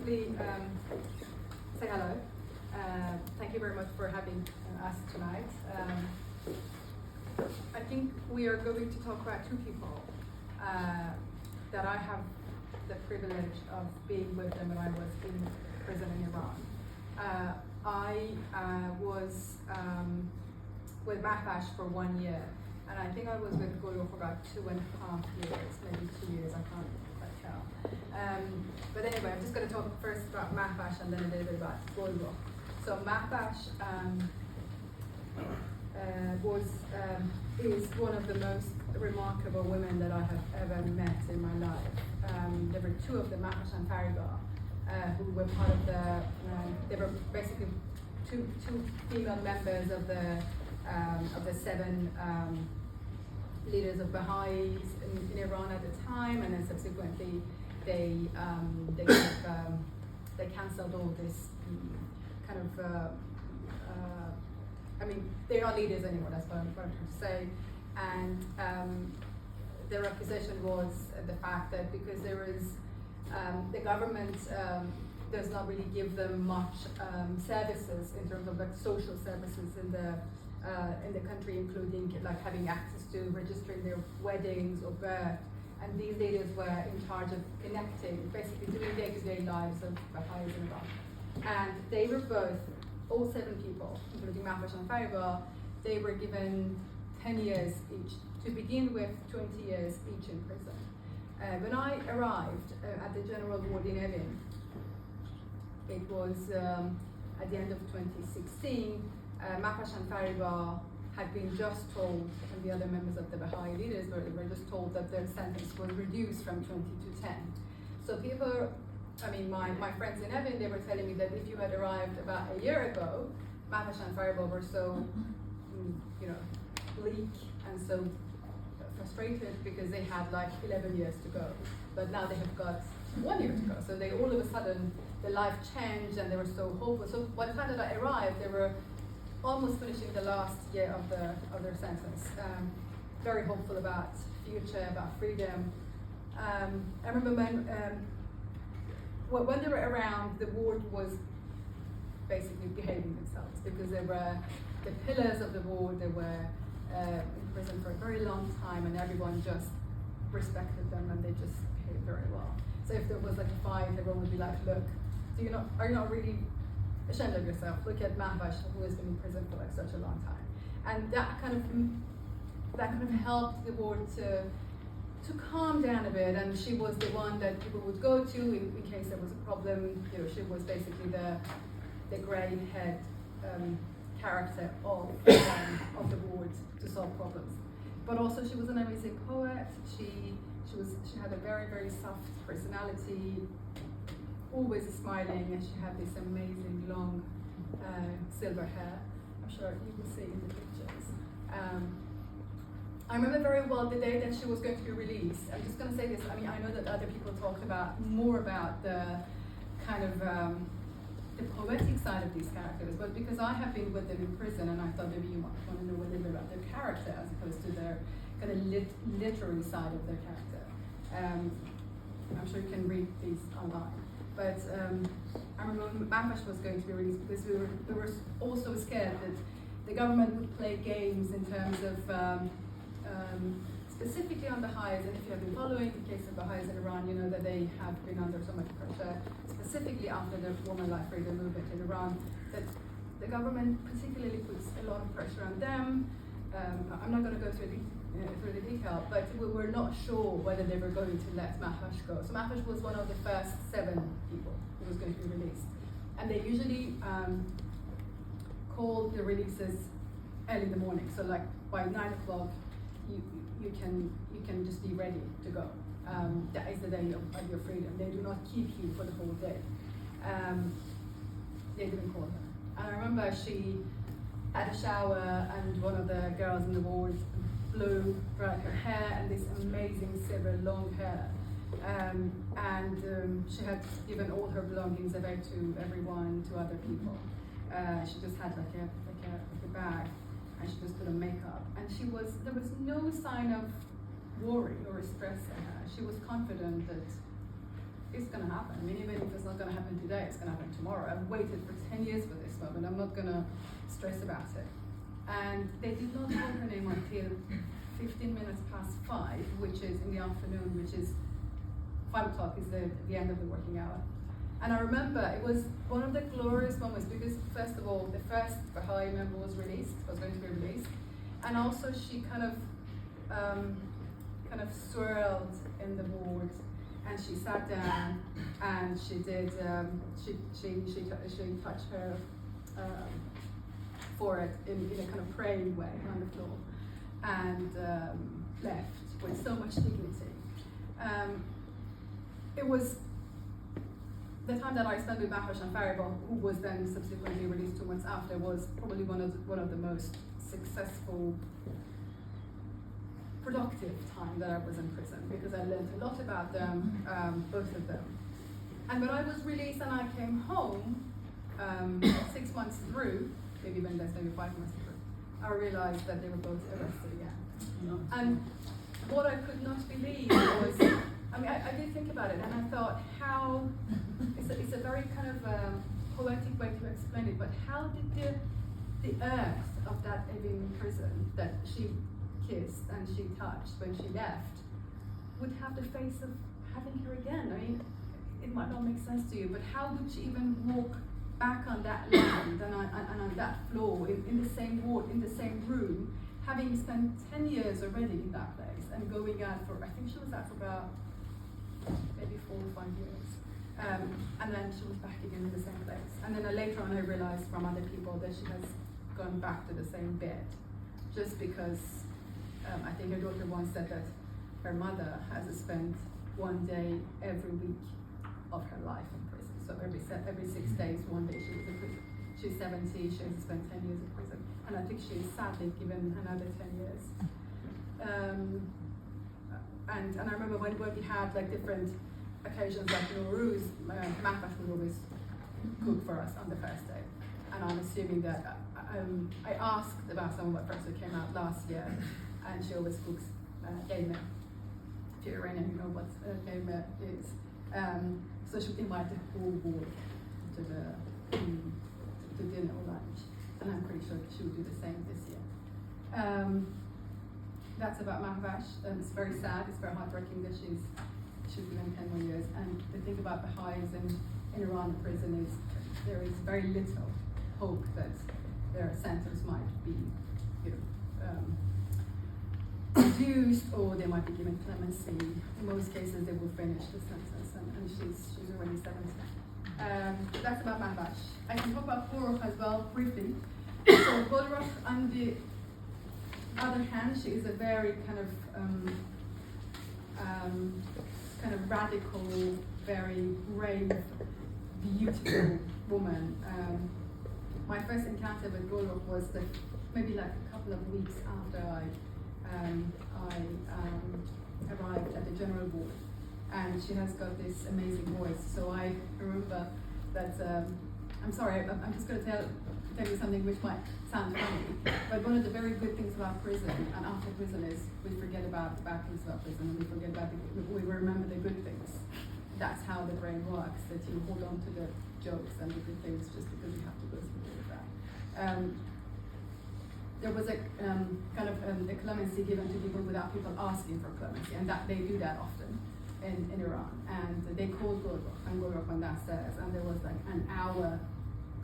quickly say hello. Thank you very much for having us tonight. I think we are going to talk about two people that I have the privilege of being with them when I was in prison in Iran. I was with Mahvash for 1 year, and I think I was with Golrokh for about 2.5 years, maybe 2 years, I can't quite tell. But anyway, I'm just going to talk first about Mahvash and then a little bit about Golrokh. So Mahvash is one of the most remarkable women that I have ever met in my life. There were two of them, Mahvash and Faribah, who were part of the, they were basically two female members of the 7 leaders of Baha'is in Iran at the time, and then subsequently they cancelled all this kind of, I mean, they're not leaders anymore, that's what I'm trying to say. And their accusation was the fact that because there is, the government does not really give them much services in terms of like social services in the country, including like having access to registering their weddings or birth. And these leaders were in charge of connecting, basically doing day-to-day lives of Baha'is in Iran. And they were both, all 7 people, including Mahvash and Faribah, they were given 10 years each, to begin with 20 years each in prison. When I arrived at the general ward in Evin, it was at the end of 2016, Mahvash and Faribah had been just told, and the other members of the Baha'i leaders were just told that their sentence was reduced from 20 to 10. So people, I mean, my friends in Evin, they were telling me that if you had arrived about a year ago, Mahvash and Faribah were so, bleak and so frustrated because they had like 11 years to go. But now they have got 1 year to go. So they all of a sudden, their life changed and they were so hopeful. So by the time that I arrived, they were almost finishing the last year of their sentence. Very hopeful about future, about freedom. I remember when they were around, the ward was basically behaving themselves because they were the pillars of the ward. They were in prison for a very long time, and everyone just respected them, and they just behaved very well. So if there was like a fight, everyone would be like, "Look, are you not really ashamed of yourself? Look at Mahvash, who has been in prison for like such a long time." And that kind of helped the ward to calm down a bit. And she was the one that people would go to in case there was a problem. She was basically the grey head character of the ward to solve problems. But also she was an amazing poet. She had a very, very soft personality, always smiling, and she had this amazing long silver hair. I'm sure you will see in the pictures. I remember very well the day that she was going to be released. I'm just going to say this. I mean, I know that other people talked more about the kind of the poetic side of these characters, but because I have been with them in prison, and I thought maybe you might want to know a little bit about their character as opposed to their kind of literary side of their character. I'm sure you can read these online. But I remember when Mahvash was going to be released because we were all so scared that the government would play games in terms of specifically on Baha'is, and if you have been following the case of Baha'is in Iran, you know that they have been under so much pressure, specifically after the woman life freedom movement in Iran, that the government particularly puts a lot of pressure on them. I'm not going to go through the detail, but we were not sure whether they were going to let Mahvash go. So Mahvash was one of the first 7 people who was going to be released. And they usually call the releases early in the morning. So like by 9 o'clock, you can just be ready to go. That is the day of your freedom. They do not keep you for the whole day. They didn't call her. And I remember she had a shower, and one of the girls in the ward blew drying her hair and this amazing silver long hair. She had given all her belongings away to everyone, to other people. She just had like a bag, and she just put on makeup. And there was no sign of worry or stress in her. She was confident that it's going to happen. I mean, even if it's not going to happen today, it's going to happen tomorrow. I've waited for 10 years for this moment. I'm not going to stress about it. And they did not call her name until 15 minutes past 5, which is in the afternoon, which is 5 o'clock is the end of the working hour. And I remember it was one of the glorious moments because, first of all, the first Bahai member was going to be released. And also she kind of swirled in the ward, and she sat down and she did, she touched her forehead in a kind of praying way on the floor, and left with so much dignity. It was the time that I spent with Mahvash and Fariba, who was then subsequently released 2 months after, was probably one of the most successful, productive time that I was in prison, because I learned a lot about them, both of them. And when I was released and I came home, 6 months through, maybe 5 months through, I realized that they were both arrested again. And what I could not believe was, I mean, I did think about it, and I thought, how, it's a very kind of poetic way to explain it, but how did the earth of that Evin prison that she kissed and she touched when she left would have the face of having her again? I mean, it might not make sense to you, but how would she even walk back on that land and on that floor, in the same ward, in the same room, having spent 10 years already in that place and going out for, I think she was out for about maybe 4 or 5 years. And then she was back again in the same place. And then later on I realized from other people that she has gone back to the same bed, just because I think her daughter once said that her mother has spent 1 day every week of her life in prison. So every 6 days, 1 day she was in prison. She's 70, she has spent 10 years in prison. And I think she's sadly given another 10 years. And I remember when we had like different occasions, like Nowruz, Mahvash would always cook for us on the first day. And I'm assuming that I asked about some of what first came out last year, and she always cooks game. If you're Iranian, you know what game is. So she would invite the whole board to dinner or lunch, and I'm pretty sure she would do the same this year. That's about Mahvash. It's very sad, it's very heartbreaking that she's given 10 more years. And the thing about Baha'is in Iran prison is there is very little hope that their sentence might be reduced, or they might be given clemency. In most cases they will finish the sentence, and she's already 70. That's about Mahvash. I can talk about Golrokh as well, briefly. So Golrokh, on the other hand, she is a very kind of radical, very brave, beautiful woman. My first encounter with Golrokh was maybe like a couple of weeks after I arrived at the general ward, and she has got this amazing voice. So I remember that, I'm sorry, I'm just going to tell you something which might sound funny, but one of the very good things about prison and after prison is we forget about the bad things about prison, and we remember the good things. That's how the brain works, that you hold on to the jokes and the good things just because you have to go through all of that. There was a kind of a clemency given to people without people asking for clemency, and that they do that often in Iran. And they called Golrokh went downstairs, and there was like an hour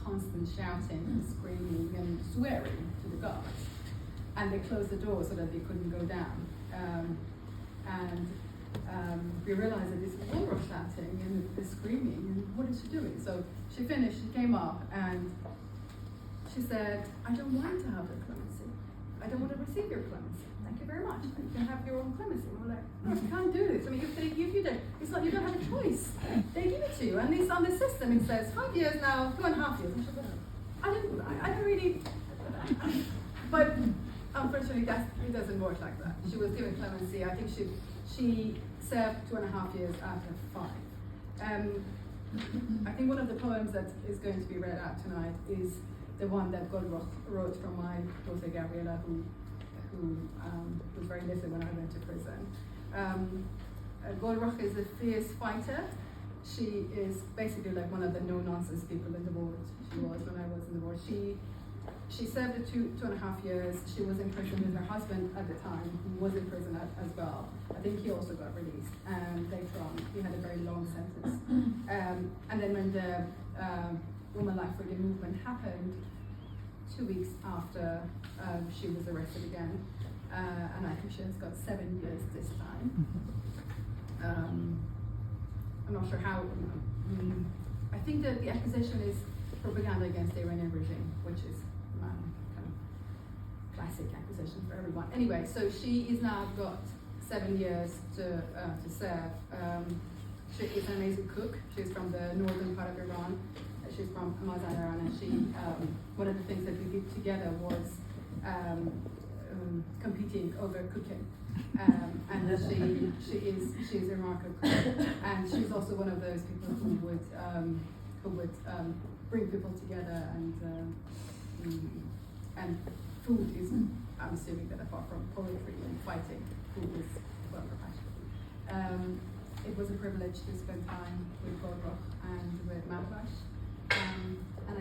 constant shouting and screaming and swearing to the guards. And they closed the door so that they couldn't go down. We realized that this was Golrokh shouting and the screaming, and what is she doing? So she finished, she came up, and she said, I don't want to have the clemency. I don't want to receive your clemency. Thank you very much. You can have your own clemency. And we're like, no, you can't do this. I mean, if they give you it's like you don't have a choice. They give it to you, and it's on the system. It says 5 years now, 2.5 years. And she's like, I don't really, but unfortunately, it doesn't work like that. She was given clemency. I think she served 2.5 years out of 5. I think one of the poems that is going to be read out tonight is the one that Golrokh wrote from my daughter Gabriela, who was very little when I went to prison. Golrokh is a fierce fighter. she is basically like one of the no-nonsense people in the ward. She was when I was in the ward. She served the 2.5 years. She was in prison with her husband at the time, who was in prison as well. I think he also got released later on. He had a very long sentence. And then when the Women Life Freedom movement happened, 2 weeks after she was arrested again, and I think she has got 7 years this time. I'm not sure how. I think that the accusation is propaganda against the Iranian regime, which is kind of classic accusation for everyone. Anyway, so she is now got 7 years to serve. She is an amazing cook. She's from the northern part of Iran. She's from Nazanin, and she one of the things that we did together was competing over cooking. And she's a remarkable cook, and she's also one of those people who would bring people together, and food is, I'm assuming that apart from poetry and fighting, food is well her passion. It was a privilege to spend time with Golrokh and with Mahvash, and I